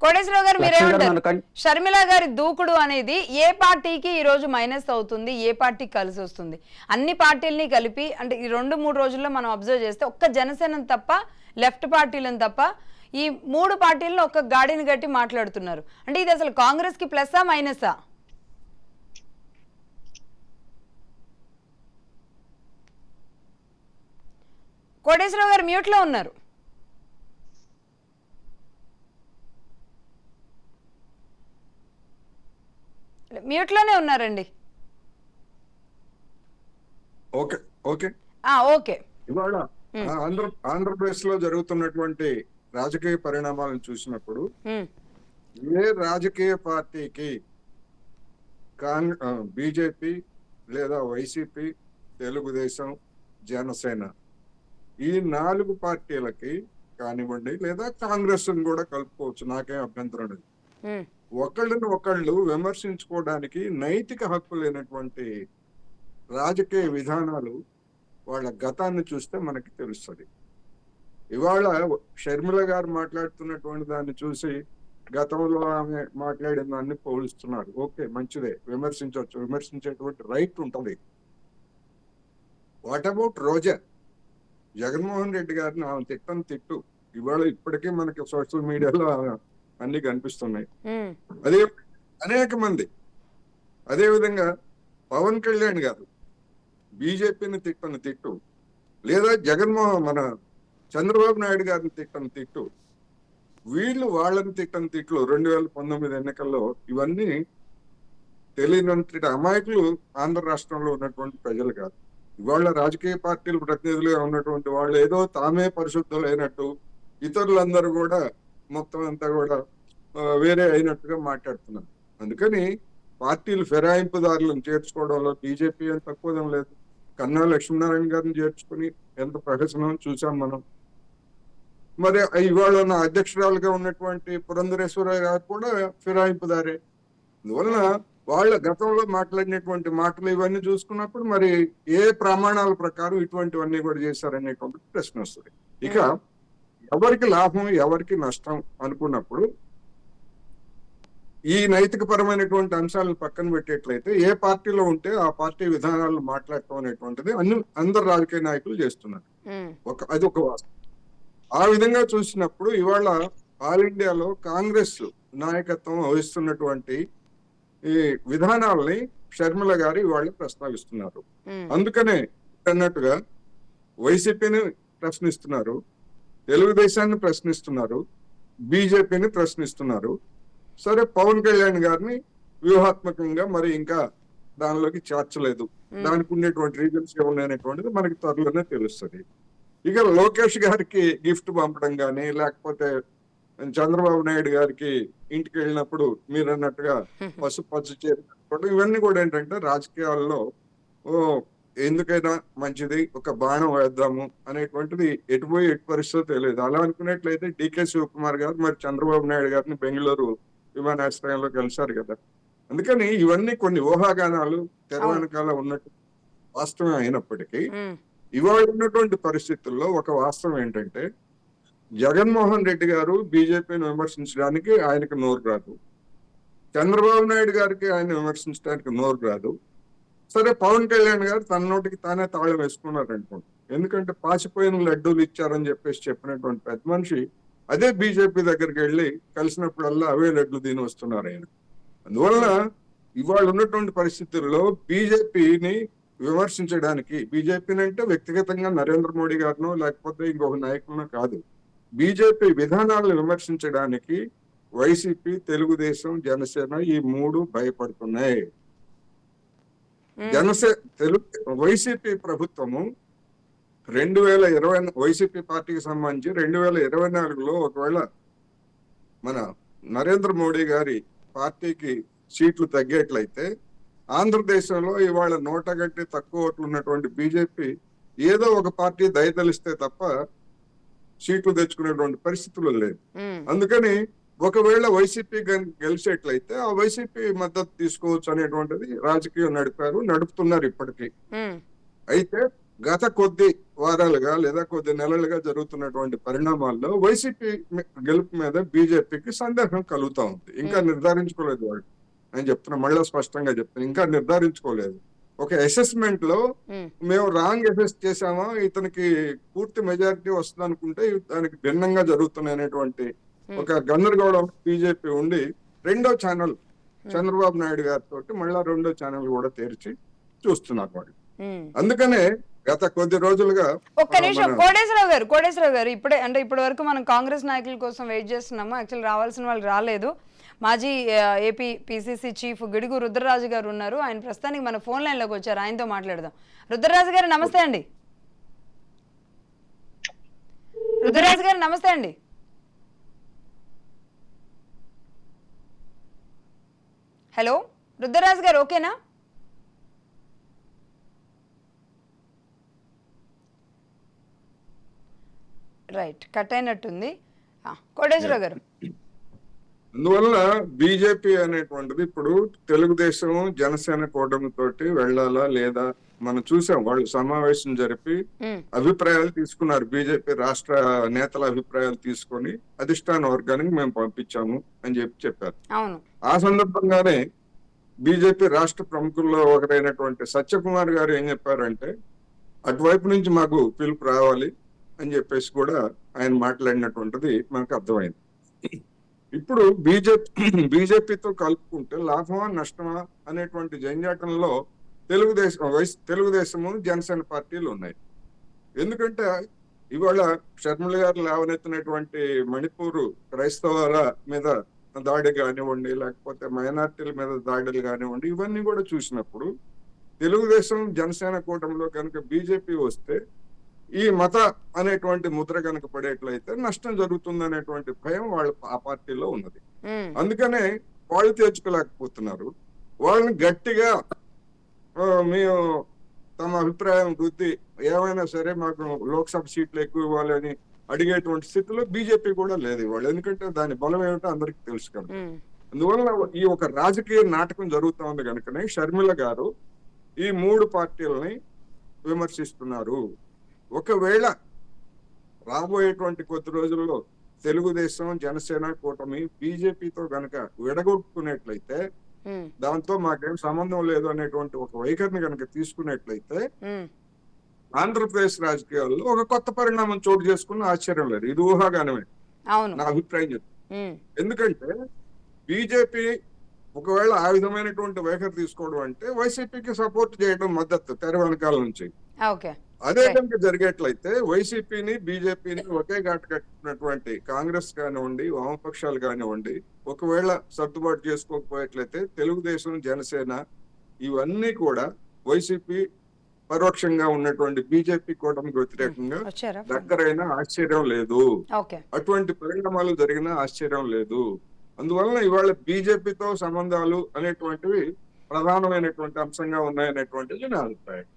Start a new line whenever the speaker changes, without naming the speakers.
కోటేశ్వరరావు గారు మీరేమంటారు? షర్మిల గారి దూకుడు అనేది ఏ పార్టీకి ఈ రోజు మైనస్ అవుతుంది, ఏ పార్టీకి కలిసి వస్తుంది? అన్ని పార్టీలని కలిపి అంటే ఈ 2-3 రోజుల్లో మనం అబ్జర్వ్ చేస్తే ఒక్క జనసేనను తప్ప, లెఫ్ట్ పార్టీలను తప్ప ఈ 3 పార్టీలను ఒక్క గాడిని గట్టి మాట్లాడుతున్నారు. అంటే ఇది అసలు కాంగ్రెస్ కి ప్లస్సా మైనసా? కోటేశ్వరరావు గారు మ్యూట్ లో ఉన్నారు. మ్యూట్ లోనే ఉన్నారండి.
Okay okay
okay.
ఇవాళ ఆంధ్రప్రదేశ్ లో జరుగుతున్నటువంటి రాజకీయ పరిణామాలను చూసినప్పుడు ఏ రాజకీయ పార్టీకి బీజేపీ లేదా వైసీపీ, తెలుగుదేశం, జనసేన ఈ 4 పార్టీలకి కానివ్వండి లేదా కాంగ్రెస్ కూడా కలుపుకోవచ్చు, నాకేం అభ్యంతరం లేదు. ఒకళ్ళని ఒకళ్ళు విమర్శించుకోవడానికి నైతిక హక్కు లేనటువంటి రాజకీయ విధానాలు వాళ్ళ గతాన్ని చూస్తే మనకి తెలుస్తుంది. ఇవాళ షర్మిల గారు మాట్లాడుతున్నటువంటి దాన్ని చూసి గతంలో ఆమె మాట్లాడిన దాన్ని పోలుస్తున్నారు. ఓకే, మంచిదే, విమర్శించవచ్చు, విమర్శించేటువంటి రైట్ ఉంటుంది. వాట్ అబౌట్ రోజా? జగన్మోహన్ రెడ్డి గారిని ఆమె తిట్టు ఇవాళ ఇప్పటికీ మనకి సోషల్ మీడియాలో అన్ని కనిపిస్తున్నాయి. అదే అనేక మంది అదే విధంగా పవన్ కళ్యాణ్ గారు బీజేపీని తిట్టు, లేదా మన చంద్రబాబు నాయుడు గారిని తిట్టు, వీళ్ళు వాళ్ళని తిట్లు 2019 ఎన్నికల్లో ఇవన్నీ తెలియనంత అమాయకులు ఆంధ్ర రాష్ట్రంలో ఉన్నటువంటి ప్రజలు కాదు. ఇవాళ రాజకీయ పార్టీల ప్రతినిధులుగా ఉన్నటువంటి వాళ్ళు ఏదో తామే పరిశుద్ధులైనట్టు, ఇతరులందరూ కూడా మొత్తం అంతా కూడా వేరే అయినట్టుగా మాట్లాడుతున్నారు. అందుకని పార్టీలు ఫిరాయింపుదారులను చేర్చుకోవడంలో బీజేపీ అని తక్కువదేం లేదు. కన్నా లక్ష్మీనారాయణ గారిని చేర్చుకుని ఎంత ప్రహసనం చూసాం మనం. మరి ఇవాళ ఉన్న అధ్యక్షురాలుగా ఉన్నటువంటి పురంధరేశ్వరరావు గారు కూడా ఫిరాయింపుదారే. అందువలన వాళ్ళ గతంలో మాట్లాడినటువంటి మాటలు ఇవన్నీ చూసుకున్నప్పుడు మరి ఏ ప్రమాణాల ప్రకారం ఇటువంటివన్నీ కూడా చేశారనేటువంటి ప్రశ్న వస్తుంది. ఇక ఎవరికి లాభం ఎవరికి నష్టం అనుకున్నప్పుడు ఈ నైతిక పరమైనటువంటి అంశాలను పక్కన పెట్టేట్లయితే ఏ పార్టీలో ఉంటే ఆ పార్టీ విధానాలను మాట్లాడటం అనేటువంటిది అందరు రాజకీయ నాయకులు చేస్తున్నారు. అది ఒక వాస్తవం. ఆ విధంగా చూసినప్పుడు ఇవాళ ఆల్ ఇండియాలో కాంగ్రెస్ నాయకత్వం వహిస్తున్నటువంటి ఈ విధానాలని షర్మిల గారు ఇవాళ ప్రస్తావిస్తున్నారు. అందుకనే అన్నట్టుగా వైసీపీని ప్రశ్నిస్తున్నారు, తెలుగుదేశాన్ని ప్రశ్నిస్తున్నారు, బీజేపీని ప్రశ్నిస్తున్నారు. సరే, పవన్ కళ్యాణ్ గారిని వ్యూహాత్మకంగా మరి ఇంకా దానిలోకి చేర్చలేదు. దానికి ఉండేటువంటి రీజన్స్ ఏమున్నాయనేటువంటిది మనకి త్వరలోనే తెలుస్తుంది. ఇక లోకేష్ గారికి గిఫ్ట్ పంపడం కానీ, లేకపోతే చంద్రబాబు నాయుడు గారికి ఇంటికి వెళ్ళినప్పుడు మీరు అన్నట్టుగా పసుపు చేరుకోవడం, ఇవన్నీ కూడా ఏంటంటే రాజకీయాల్లో ఎందుకైనా మంచిది ఒక బాణం వేద్దాము అనేటువంటిది ఎటు పరిస్థితో తెలియదు. అలా అనుకున్నట్లయితే డికే శివకుమార్ గారు మరి చంద్రబాబు నాయుడు గారిని బెంగళూరు విమానాశ్రయంలో కలిశారు కదా. అందుకని ఇవన్నీ కొన్ని ఊహాగానాలు తెర వెనకాల ఉన్నట్టు వాస్తవం అయినప్పటికీ ఇవాళ ఉన్నటువంటి పరిస్థితుల్లో ఒక వాస్తవం ఏంటంటే జగన్మోహన్ రెడ్డి గారు బీజేపీని విమర్శించడానికి ఆయనకు నోరు రాదు, చంద్రబాబు నాయుడు గారికి ఆయన విమర్శించడానికి నోరు రాదు. సరే, పవన్ కళ్యాణ్ గారు తన నోటికి తానే తాళం వేసుకున్నారు అనుకోండి. ఎందుకంటే పాసిపోయిన లడ్డూలు ఇచ్చారని చెప్పినటువంటి పెద్ద మనిషి అదే బీజేపీ దగ్గరికి వెళ్ళి కలిసినప్పుడల్లా అవే లడ్లు దీని వస్తున్నారు ఆయన. అందువలన ఇవాళ ఉన్నటువంటి పరిస్థితుల్లో బీజేపీని విమర్శించడానికి, బీజేపీని అంటే వ్యక్తిగతంగా నరేంద్ర మోడీ గారినో లేకపోతే ఇంకొక నాయకులనో కాదు, బీజేపీ విధానాలను విమర్శించడానికి వైసీపీ, తెలుగుదేశం, జనసేన ఈ 3 భయపడుతున్నాయి. వైసీపీ ప్రభుత్వము 2020 వైసీపీ పార్టీకి సంబంధించి 2024లో ఒకవేళ మన నరేంద్ర మోడీ గారి పార్టీకి సీట్లు తగ్గేట్లయితే ఆంధ్రదేశంలో ఇవాళ 100 కంటే తక్కువ ఓట్లు ఉన్నటువంటి బీజేపీ ఏదో ఒక పార్టీ దయతలిస్తే తప్ప సీట్లు తెచ్చుకునేటువంటి పరిస్థితులు లేదు. అందుకని ఒకవేళ వైసీపీ గెలిచేట్లయితే ఆ వైసీపీ మద్దతు తీసుకోవచ్చు అనేటువంటిది రాజకీయం నడుపుతున్నారు ఇప్పటికీ. అయితే గత కొద్ది వారాలుగా లేదా కొద్ది నెలలుగా జరుగుతున్నటువంటి పరిణామాల్లో వైసీపీ గెలుపు మీద బీజేపీకి సందేహం కలుగుతా ఉంది. ఇంకా నిర్ధారించుకోలేదు వాళ్ళు. నేను చెప్తున్నా, మళ్ళీ స్పష్టంగా చెప్తున్నా, ఇంకా నిర్ధారించుకోలేదు. ఒక అసెస్మెంట్ లో మేము రాంగ్ అసెస్ చేసామా, ఇతనికి పూర్తి మెజారిటీ వస్తుంది అనుకుంటే దానికి భిన్నంగా జరుగుతున్నాయనేటువంటి ఒక గందరగోళం బీజేపీ ఉండి రెండో ఛానల్ చంద్రబాబు నాయుడు గారితో మళ్ళా రెండో ఛానల్ కూడా తెరిచి చూస్తున్నారు వాళ్ళు. అందుకనే గత కొద్ది రోజులుగా
ఒక్క నిమిషం కోటేశ్వరరావు గారు ఇప్పుడే అంటే ఇప్పటి వరకు మనం కాంగ్రెస్ నాయకుల కోసం వెయిట్ చేస్తున్నాము. యాక్చువల్ రావాల్సిన వాళ్ళు రాలేదు. మాజీ AP PCC chief Gidugu Rudraraju గారు ఉన్నారు. ఆయన ప్రస్తుతానికి మన ఫోన్ లైన్ లోకి వచ్చారు. ఆయనతో మాట్లాడదాం. రుద్రరాజు గారు నమస్తే అండి. రుద్రరాజు గారు నమస్తే అండి. హలో రుద్రరాజు గారు, ఓకేనా? రైట్, కట్ అయినట్టుంది. కోటేశ్వరరావు గారు,
అందువల్ల బీజేపీ అనేటువంటిది ఇప్పుడు తెలుగుదేశం జనసేన కూటమి తోటి వెళ్ళాలా లేదా మనం చూసాం. వాళ్ళు సమావేశం జరిపి అభిప్రాయాలు తీసుకున్నారు. బీజేపీ రాష్ట్ర నేతల అభిప్రాయాలు తీసుకొని అధిష్టాన వర్గానికి మేము పంపించాము అని చెప్పారు. ఆ సందర్భంగానే బీజేపీ రాష్ట్ర ప్రముఖుల్లో ఒకరైనటువంటి సత్యకుమార్ గారు ఏం చెప్పారంటే, అటువైపు నుంచి మాకు పిలుపు రావాలి అని చెప్పేసి కూడా ఆయన మాట్లాడినటువంటిది మనకు అర్థమైంది. ఇప్పుడు బీజేపీతో కలుపుకుంటే లాభమా నష్టమా అనేటువంటి జంజాటంలో తెలుగుదేశము జనసేన పార్టీలు ఉన్నాయి. ఎందుకంటే ఇవాళ షర్మిల గారు లేవనెత్తినటువంటి మణిపూర్ క్రైస్తవుల మీద దాడి కానివ్వండి, లేకపోతే మైనార్టీల మీద దాడులు కానివ్వండి, ఇవన్నీ కూడా చూసినప్పుడు తెలుగుదేశం జనసేన కూటమిలో కనుక బీజేపీ వస్తే ఈ మత అనేటువంటి ముద్ర కనుక పడేట్లయితే నష్టం జరుగుతుంది అనేటువంటి భయం వాళ్ళ ఆ పార్టీలో ఉన్నది. అందుకనే వాళ్ళు తెచ్చుకోలేకపోతున్నారు. వాళ్ళని గట్టిగా మేము తమ అభిప్రాయం వృద్ధి ఏమైనా సరే మాకు లోక్సభ సీట్లు ఎక్కువ ఇవ్వాలని అడిగేటువంటి స్థితిలో బీజేపీ కూడా లేదు ఇవాళ. ఎందుకంటే దాని బలం ఏమిటో అందరికి తెలుసు కదా. అందువల్ల ఈ ఒక రాజకీయ నాటకం జరుగుతా ఉంది కనుకనే షర్మిల గారు ఈ మూడు పార్టీలని విమర్శిస్తున్నారు. ఒకవేళ రాబోయేటువంటి కొద్ది రోజుల్లో తెలుగుదేశం జనసేన కూటమి బీజేపీతో గనక విడగొట్టుకునేట్లయితే, దాంతో మాకేం సంబంధం లేదు అనేటువంటి ఒక వైఖరిని కనుక తీసుకునేట్లయితే ఆంధ్రప్రదేశ్ రాజకీయాల్లో ఒక కొత్త పరిణామం చోటు చేసుకున్న ఆశ్చర్యం లేదు. ఇది ఊహాగానమే నా అభిప్రాయం చెప్తాను. ఎందుకంటే బీజేపీ ఒకవేళ ఆ విధమైనటువంటి వైఖరి తీసుకోవడం అంటే వైసీపీకి సపోర్ట్ చేయడం, మద్దతు తెర వెనకాల నుంచి. అదే కనుక జరిగేట్లయితే వైసీపీని బీజేపీని ఒకే ఘాట కట్టినటువంటి కాంగ్రెస్ కానివ్వండి, వామపక్షాలు కానివ్వండి, ఒకవేళ సర్దుబాటు చేసుకోకపోయేట్లయితే తెలుగుదేశం జనసేన ఇవన్నీ కూడా వైసీపీ పరోక్షంగా ఉన్నటువంటి బీజేపీ కూటమికి వ్యతిరేకంగా దగ్గరైన ఆశ్చర్యం లేదు. అటువంటి పరిణామాలు జరిగిన ఆశ్చర్యం లేదు. అందువలన ఇవాళ బీజేపీతో సంబంధాలు అనేటువంటివి ప్రధానమైనటువంటి అంశంగా ఉన్నాయనేటువంటిది నా అభిప్రాయం.